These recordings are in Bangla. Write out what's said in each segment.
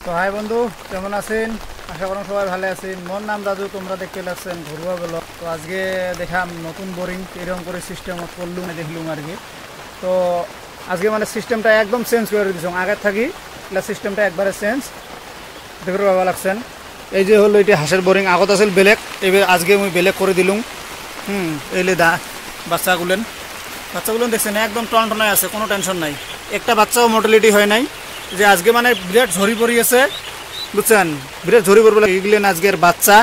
তো হাই বন্ধু, কেমন আছেন? আশা করি সবাই ভালো আছেন। মোর নাম দাদু, তোমরা দেখতে লাগছেন ঘরুয়া ব্লগ। তো আজকে দেখাম নতুন বোরিং এরকম করে সিস্টেম করলুম দেখলুম আর কি। তো আজকে মানে সিস্টেমটা একদম চেঞ্জ করে দিয়েছ, আগের থাকি সিস্টেমটা একবারে চেঞ্জ দেখে ভালো লাগছেন। এই যে হলো এটি হাঁসের বোরিং, আগত আছিল বেলেগ, এবার আজকে আমি বেলেগ করে দিলুম। এইলে বাচ্চাগুলেন দেখছেন একদম টনটনায় আছে, কোনো টেনশন নাই, একটা বাচ্চাও মর্টালিটি হয় নাই। যে আজকে মানে বিরাট ঝরি পড়ি আছে, বুঝছেন, বিরাট ঝরি পড়বে এগুলেন আজকের বাচ্চা।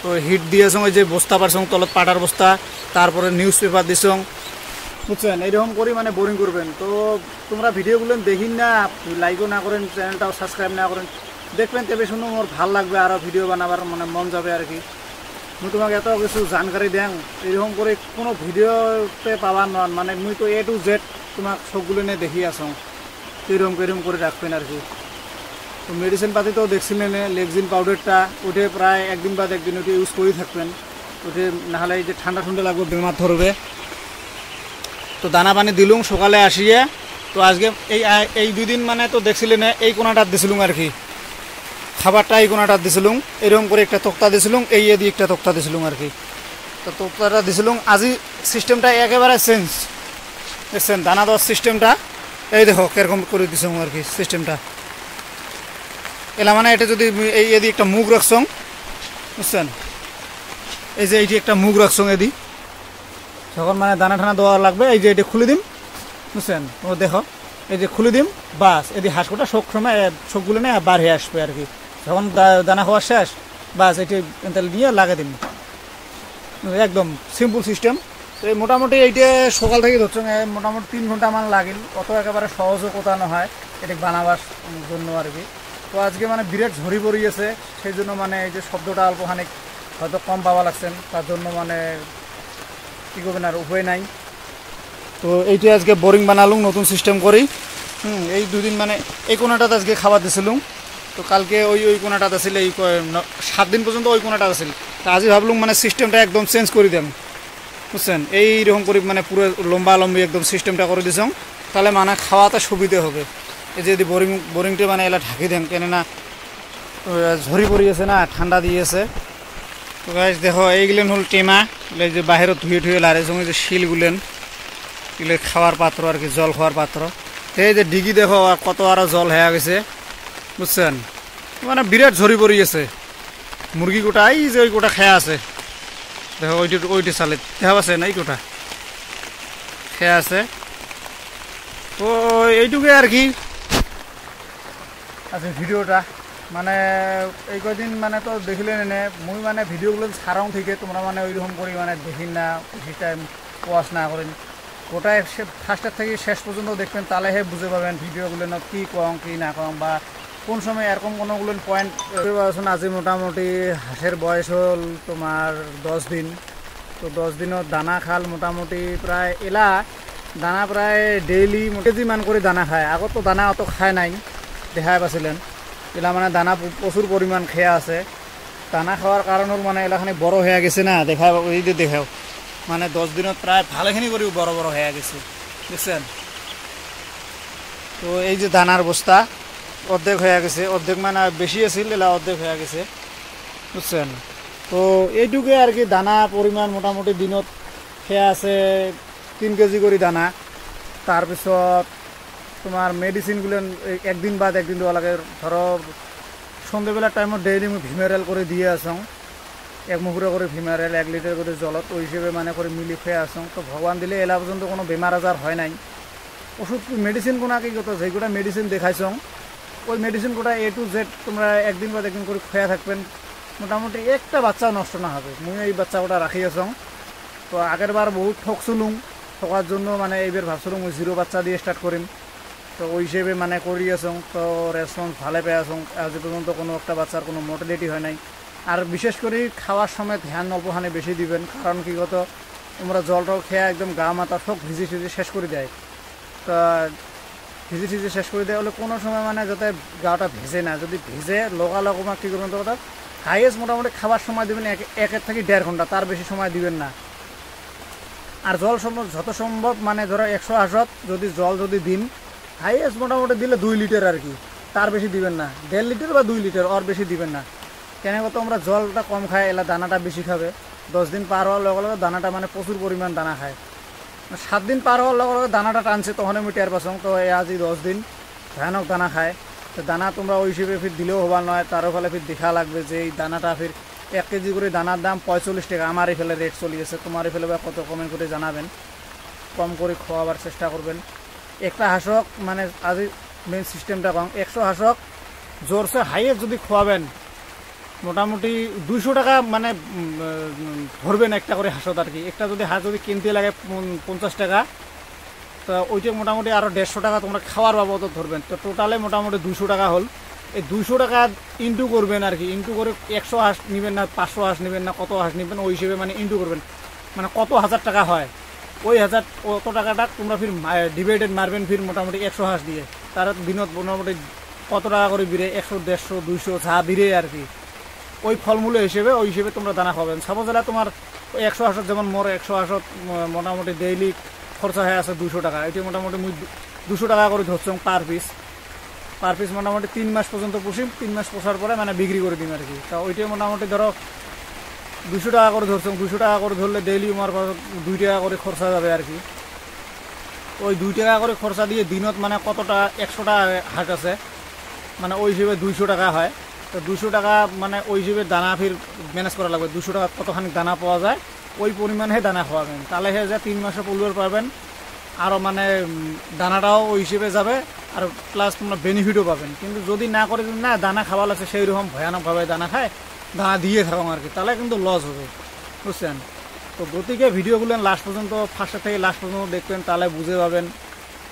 তো হিট দিয়েছ, ওই যে বস্তা পারছং তলত পাটার বস্তা, তারপরে নিউজ পেপার দিছং, বুঝছেন, এইরকম করে মানে বোরিং করবেন। তো তোমরা ভিডিওগুলো দেখিন না, লাইকও না করেন, চ্যানেলটাও সাবস্ক্রাইব না করেন, দেখবেন তবে শুনো মোর ভাল লাগবে, আরও ভিডিও বানাবার মানে মন যাবে আর কি। মুই তোমাকে এত কিছু জানকারি দেন, এইরকম করে কোনো ভিডিওতে পাবার নন, মানে মুই তো A to Z তোমাক সবগুলো নিয়ে দেখি আসং, এরকম করে রাখবেন আর কি। তো মেডিসিন পাতি তো দেখছিলেন, লেগজিন পাউডারটা ওঠে প্রায় একদিন বাদ একদিন ওটা ইউজ করে থাকবেন, ওঠে নাহলে এই যে ঠান্ডা লাগবে, বেমার ধরবে। তো দানা পানি দিলুম সকালে আসিয়ে। তো আজকে এই দুদিন মানে তো দেখছিলেন এই কোনাটা দিছিলুম আর কি, খাবারটা এই কোনাটা দিছিলুম, এরকম করে একটা তক্তা দিছিলুম, এই দিয়ে একটা তক্তা দিছিলুম আর কি। তো তক্তাটা দিছিলুম, আজি সিস্টেমটা একেবারে চেঞ্জ, দেখছেন দানা দেওয়ার সিস্টেমটা, এই দেখো কিরকম করে দিছিলুম আর কি সিস্টেমটা। এলা মানে এটা যদি এই এদি একটা মুখ রাখছং, বুঝছেন, এই যে এইটি একটা মুখ রাখছং, এদি যখন মানে দানা ঠানা দেওয়া লাগবে, এই যে এটি খুলে দিম, বুঝছেন, ও দেখো এই যে খুলে দিম, বাস এদি হাঁসকোটা শোক সময় শোকগুলো নিয়ে বার হয়ে আসবে আর কি। যখন দানা খাওয়া শেষ, বাস এটি তাহলে নিয়ে লাগিয়ে দিন, একদম সিম্পল সিস্টেম। তো এই মোটামুটি এইটা সকাল থেকে ধরছেন মোটামুটি 3 ঘন্টা মান লাগিল, অত একেবারে সহজও কোথানো হয় এটি বানাবার জন্য আর কি। তো আজকে মানে বিরাট ঝরি পড়িয়েছে, সেই জন্য মানে এই যে শব্দটা অল্পখানিক হয়তো কম পাওয়া লাগছেন, তার জন্য মানে কী করবেন আর উপায় নাই। তো এইটা আজকে বোরিং বানালুম নতুন সিস্টেম করি। এই দুদিন মানে এই কোনাটাতে আজকে খাবার দিছিলুম, তো কালকে ওই কোনাটাতে আসলে এই 7 দিন পর্যন্ত ওই কোনাটা আসছিল। তা আজই ভাবলুম মানে সিস্টেমটা একদম চেঞ্জ করে দেন, বুঝছেন, এইরকম করে মানে পুরো লম্বি একদম সিস্টেমটা করে দিছং, তাহলে মানে খাওয়াতে সুবিধে হবে। এই যে বোরিংটা মানে এলা ঢাকি দেন, কেননা ঝরি পড়িয়েছে না, ঠান্ডা দিয়েছে। তো গাইস দেখো এইগুলেন হল টেমা, এই যে বাহিরে ধুয়ে লাড়েছং, এই যে শিলগুলেন এগুলো খাওয়ার পাত্র আর কি, জল খাওয়ার পাত্র। এই যে ডিগি দেখো কত আরও জল হয়ে গেছে, বুঝছেন, মানে বিরাট ঝরি পড়িয়েছে। মুরগি গোটা এই যে ওই গোটা খেয়া আছে, দেখো ওইটি চালে দেখা পাচ্ছে না, এই গোটা খেয়া আছে। তো এইটুকুই আর কি আচ্ছা ভিডিওটা, মানে এই কদিন মানে তো দেখিলেন এনে মুই মানে ভিডিওগুলো ছাড়াও থেকে তোমরা মানে ওইরকম করি মানে দেখিন না, বেশি টাইম ওয়াচ না করেন, ওটাই ফার্স্টের থেকে শেষ পর্যন্ত দেখবেন, তাহলেহে বুঝে পাবেন ভিডিওগুলো কী কম কী না কম, বা কোন সময় এরকম কোনোগুলো পয়েন্ট। আজি মোটামুটি হাঁসের বয়স হল তোমার 10 দিন। তো 10 দিনত দানা খাল মোটামুটি প্রায় এলা দানা প্রায় ডেইলি কেজি মান করে দানা খায়। আগত তো দানা অত খায় নাই, দেখাই পাইছিলেন, এলা মানে দানা প্রচুর পরিমাণ খেয়া আছে। দানা খাওয়ার কারণের মানে এলাখানি বড় হয়ে গেছে না, এই যে দেখাও মানে 10 দিনত প্রায় ভালোখানি করেও বড় হয়ে গেছে, দেখছেন। তো এই যে দানার বস্তা অর্ধেক হয়ে গেছে, অর্ধেক মানে বেশি আছিল, এলা অর্ধেক হয়ে গেছে, বুঝছেন। তো এইটুকুই আর কি, দানা পরিমাণ মোটামুটি দিনত খেয়ে আছে 3 কেজি করে দানা। তাৰপিছত তোমার মেডিসিনগুলো একদিন বাদ একদিন দেওয়া লাগে, ধরো সন্ধ্যেবেলার টাইমত ডেইলি আমি ভিমেরাল করে দিয়ে আসং, 1 মুখুরে করে ভিমেরাল 1 লিটার করে জলত, ওই হিসেবে মানে করে মিলি খেয়ে আসং। তো ভগবান দিলে এলা পর্যন্ত কোনো বেমার আজার হয় নাই। ওষুধ মেডিসিন কোনা কি কথা, যেগুলো মেডিসিন দেখাইছং ওই মেডিসিন কোটা A to Z তোমরা একদিন বাদ একদিন করে খেয়ে থাকবেন, মোটামুটি একটা বাচ্চা নষ্ট না হবে। মুই এই বাচ্চা ওটা রাখিয়েছং। তো আগের বার বহুত ঠকছিলুম, ঠকার জন্য মানে এইবার ভাবছিলাম ওই 0 বাচ্চা দিয়ে স্টার্ট করিম। তো ওই হিসেবে মানে করিয়েছং, তো রেসপন্স ভালো পেয়েছং। আজ পর্যন্ত কোনো একটা বাচ্চার কোনো মর্টালিটি হয় নাই। আর বিশেষ করে খাওয়ার সময় ধ্যান অল্পখানে বেশি দিবেন, কারণ কি কত তোমরা জলটাও খেয়ে একদম গা মাথা সব ভিজি শেষ করে দেয়। তা ভিজি শেষ করে দেওয়া হলে কোনো সময় মানে যাতে গাটা ভেজে না, যদি ভেজে লগালগ আমার কী করবেন, তো কথা হাইয়েস্ট মোটামুটি খাবার সময় দেবেন 1 থেকে 1.5 ঘন্টা, তার বেশি সময় দিবেন না। আর জল যত সম্ভব মানে ধরো 100 হাঁসত যদি জল দিন হাইয়েস্ট মোটামুটি দিলে 2 লিটার আর কি, তার বেশি দিবেন না, 1.5 লিটার বা 2 লিটার, ওর বেশি দিবেন না। কেন কত আমরা জলটা কম খাই, এলা দানাটা বেশি খাবে। 10 দিন পার হওয়ার লগে লগে দানাটা মানে প্রচুর পরিমাণ দানা খায়। 7 দিন পার হওয়ার লগে লগে দানাটা টানছে, তখন আমি টের পাচ্ছি। তো আজি 10 দিন ভয়ানক দানা খায়। তো দানা তোমরা ওই হিসেবে ফির দিলেও হবার নয়, তারও ফলে ফির দেখা লাগবে যে এই দানাটা ফির 1 কেজি করে দানার দাম 45 টাকা। আমার এই ফেলে রেট চলিয়েছে, তোমার এই ফেলে কত কমেন্ট করে জানাবেন। কম করে খাওয়াবার চেষ্টা করবেন। একটা হাঁসক মানে আজ মেন সিস্টেমটা কম, 100 হাঁসক জোরসে হাইয়ে যদি খাওয়াবেন মোটামুটি 200 টাকা মানে ধরবেন একটা করে হাঁসত আর কি। একটা যদি হাঁস যদি কিনতে লাগে 50 টাকা, তো ওইটা মোটামুটি আরও 150 টাকা তোমরা খাওয়ার বাবদ ধরবেন। তো টোটালে মোটামুটি 200 টাকা হল। এই 200 টাকা ইন্টু করবেন আর কি। ইন্টু করে 100 হাঁস নেবেন না 500 হাঁস নেবেন না কত হাঁস নেবেন, ওই হিসেবে মানে ইন্টু করবেন, মানে কত হাজার টাকা হয় ওই হাজার অত টাকাটা তোমরা ফির ডিভাইডেড মারবেন ফির মোটামুটি 100 হাঁস দিয়ে। তার দিনত মোটামুটি কত টাকা করে বিরে, 100 150 200 যা বিরে আর কি। ওই ফলমূল হিসেবে ওই হিসেবে তোমরা দানা খাবেন। সাপোজ এলা তোমার 100 হাঁসত যেমন মোর 100 হাঁসত মোটামুটি ডেইলি খরচা হয়ে আছে 200 টাকা। এটি মোটামুটি মুই 200 টাকা করে ধরছম পার পিস মোটামুটি 3 মাস পর্যন্ত পুষিম। 3 মাস পোষার পরে মানে বিক্রি করে দিম আর কি। তা ওইটাই মোটামুটি ধরো 200 টাকা করে ধরছম। 200 টাকা করে ধরলে ডেইলি আমার 2 টাকা করে খরচা যাবে আর কি। ওই 2 টাকা করে খরচা দিয়ে দিনত মানে কতটা 100 টাকা হাট আছে, মানে ওই হিসেবে 200 টাকা হয়। তো 200 টাকা মানে ওই হিসেবে দানা ফির ম্যানেজ করা লাগবে। 200 টাকা কতখানি দানা পাওয়া যায় ওই পরিমাণে দানা খাওয়াবেন, তাহলে হয়ে যায় 3 মাসে পলুয়ার পাবেন। আরও মানে দানাটাও ওই হিসেবে যাবে, আর প্লাস তোমরা বেনিফিটও পাবেন। কিন্তু যদি না করে না দানা খাওয়া লাগছে সেই রকম ভয়ানকভাবে দানা খায়, দানা দিয়ে থাকুন আর কি, তাহলে কিন্তু লস হবে, বুঝছেন। তো গতিকে ভিডিওগুলো লাস্ট পর্যন্ত, ফার্স্ট থেকে লাস্ট পর্যন্ত দেখবেন, তাহলে বুঝে পাবেন।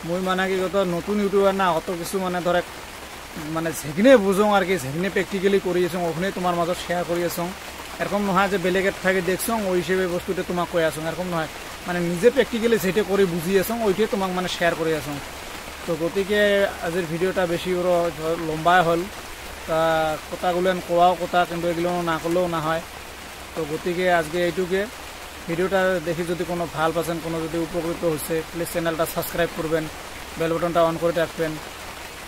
মুই মানে কি কত নতুন ইউটিউবার না, অত কিছু মানে ধরে মানে যেখানে বুঝো আর কি, যেখানে প্র্যাকটিক্যালি করিয়েছ ওখানে তোমার মাজত শেয়ার করিয়েছ। এরকম নহয় যে বেলেগের থাকে দেখছো ওই হিসেবে বস্তুটা তোমাক কৈ আছো, এরকম নহয়। মানে নিজে প্র্যাকটিক্যালি যেটা করে বুঝিয়েছ ওইটাই তোমাক মানে শেয়ার করে আছো। তো গতিকে আজির ভিডিওটা বেশি ওর লম্বাই হল, তা কথাগুলো কোয়াও কথা, কিন্তু এগুলো না করলেও না হয়। তো গতিকে আজকে এইটুকে ভিডিওটা দেখি যদি কোনো ভাল পাচ্ছেন, কোনো যদি উপকৃত হচ্ছে, প্লিজ চ্যানেলটা সাবস্ক্রাইব করবেন, বেল বাটনটা অন করে রাখবেন,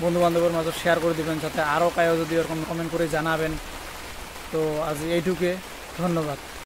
বন্ধু বান্ধবের মাঝে শেয়ার করে দিবেন, যাতে আরও কায়ও যদি এরকম কমেন্ট করে জানাবেন। তো আজ এইটুকে, ধন্যবাদ।